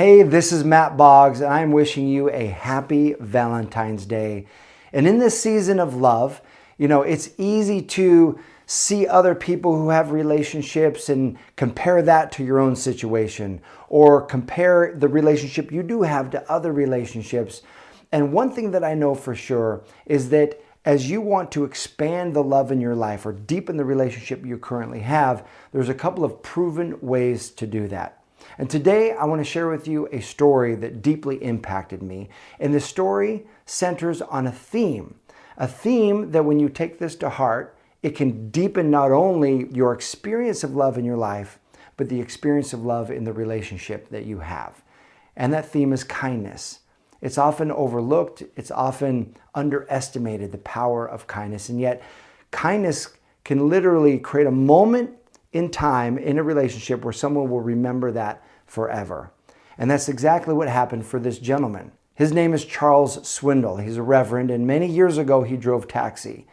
Hey, this is Matt Boggs, and I'm wishing you a happy Valentine's Day. And in this season of love, it's easy to see other people who have relationships and compare that to your own situation, or compare the relationship you do have to other relationships. And one thing that I know for sure is that as you want to expand the love in your life or deepen the relationship you currently have, there's a couple of proven ways to do that. And today I want to share with you a story that deeply impacted me. And the story centers on a theme that when you take this to heart, it can deepen not only your experience of love in your life, but the experience of love in the relationship that you have. And that theme is kindness. It's often overlooked, it's often underestimated, the power of kindness. And yet, kindness can literally create a moment in time in a relationship where someone will remember that forever. And that's exactly what happened for this gentleman. His name is Charles Swindle. He's a reverend, and many years ago he drove taxi.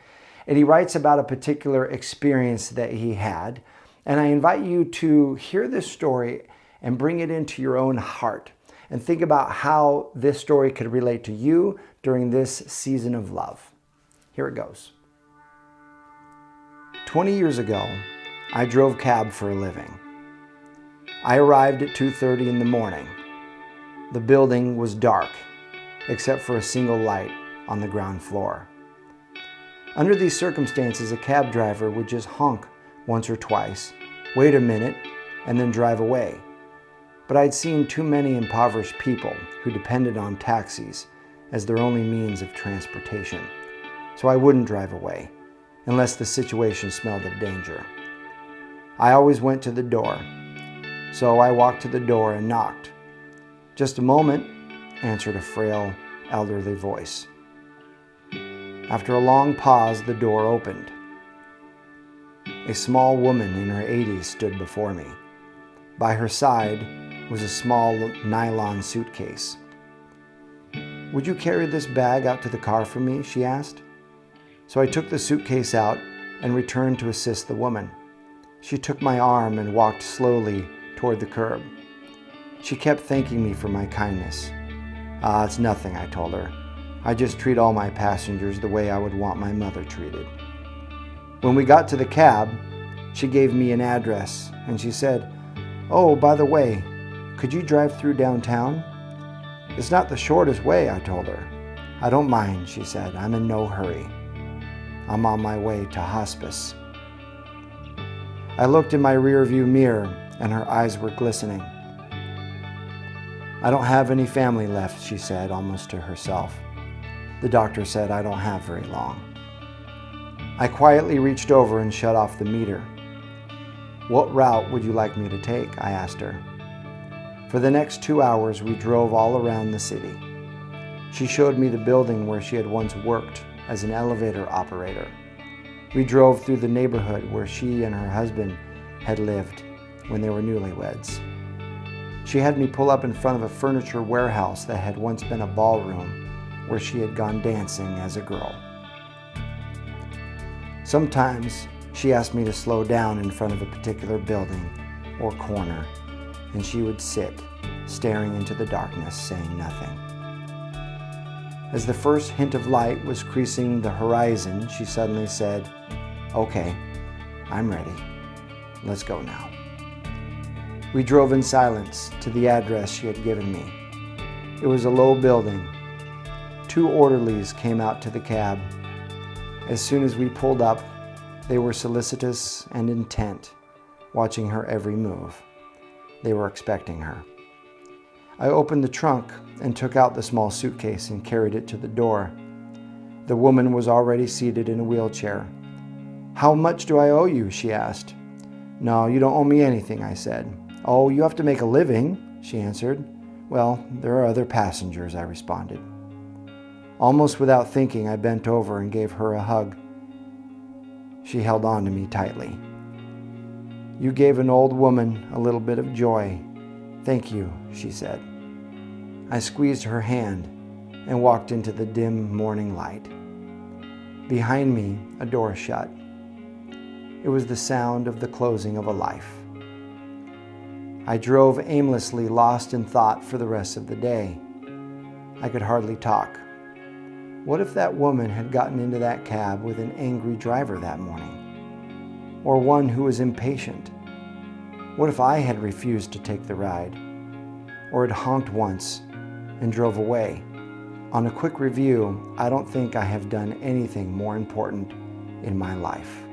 And he writes about a particular experience that he had. And I invite you to hear this story and bring it into your own heart and think about how this story could relate to you during this season of love. Here it goes. 20 years ago, I drove cab for a living. I arrived at 2:30 in the morning. The building was dark, except for a single light on the ground floor. Under these circumstances, a cab driver would just honk once or twice, wait a minute, and then drive away. But I'd seen too many impoverished people who depended on taxis as their only means of transportation, so I wouldn't drive away unless the situation smelled of danger. I always went to the door, so I walked to the door and knocked. "Just a moment," answered a frail, elderly voice. After a long pause, the door opened. A small woman in her 80s stood before me. By her side was a small nylon suitcase. "Would you carry this bag out to the car for me?" she asked. So I took the suitcase out and returned to assist the woman. She took my arm and walked slowly toward the curb. She kept thanking me for my kindness. It's nothing," I told her. "I just treat all my passengers the way I would want my mother treated." When we got to the cab, she gave me an address and she said, "Oh, by the way, could you drive through downtown?" "It's not the shortest way," I told her. "I don't mind," she said. "I'm in no hurry. I'm on my way to hospice." I looked in my rearview mirror and her eyes were glistening. "I don't have any family left," she said, almost to herself. "The doctor said I don't have very long." I quietly reached over and shut off the meter. "What route would you like me to take?" I asked her. For the next 2 hours, we drove all around the city. She showed me the building where she had once worked as an elevator operator. We drove through the neighborhood where she and her husband had lived when they were newlyweds. She had me pull up in front of a furniture warehouse that had once been a ballroom where she had gone dancing as a girl. Sometimes she asked me to slow down in front of a particular building or corner, and she would sit, staring into the darkness, saying nothing. As the first hint of light was creasing the horizon, she suddenly said, "Okay, I'm ready. Let's go now." We drove in silence to the address she had given me. It was a low building. 2 orderlies came out to the cab. As soon as we pulled up, they were solicitous and intent, watching her every move. They were expecting her. I opened the trunk and took out the small suitcase and carried it to the door. The woman was already seated in a wheelchair. "How much do I owe you?" she asked. "No, you don't owe me anything," I said. "Oh, you have to make a living," she answered. "Well, there are other passengers," I responded. Almost without thinking, I bent over and gave her a hug. She held on to me tightly. "You gave an old woman a little bit of joy. Thank you," she said. I squeezed her hand and walked into the dim morning light. Behind me, a door shut. It was the sound of the closing of a life. I drove aimlessly, lost in thought for the rest of the day. I could hardly talk. What if that woman had gotten into that cab with an angry driver that morning? Or one who was impatient? What if I had refused to take the ride? Or had honked once and drove away? On a quick review, I don't think I have done anything more important in my life.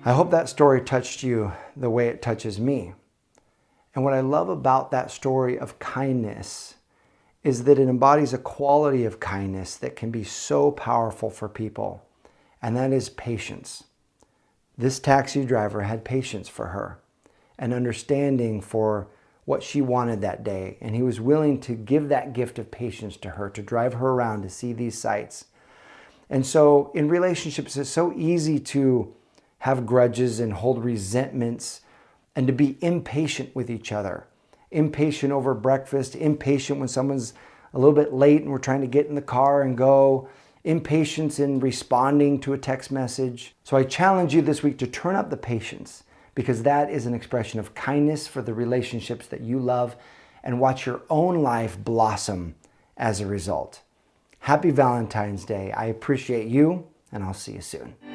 I hope that story touched you the way it touches me. And what I love about that story of kindness is that it embodies a quality of kindness that can be so powerful for people, and that is patience. This taxi driver had patience for her, an understanding for what she wanted that day, and he was willing to give that gift of patience to her, to drive her around to see these sights. And so in relationships, it's so easy to have grudges and hold resentments and to be impatient with each other. Impatient over breakfast, impatient when someone's a little bit late and we're trying to get in the car and go, impatience in responding to a text message. So I challenge you this week to turn up the patience, because that is an expression of kindness for the relationships that you love, and watch your own life blossom as a result. Happy Valentine's Day. I appreciate you, and I'll see you soon.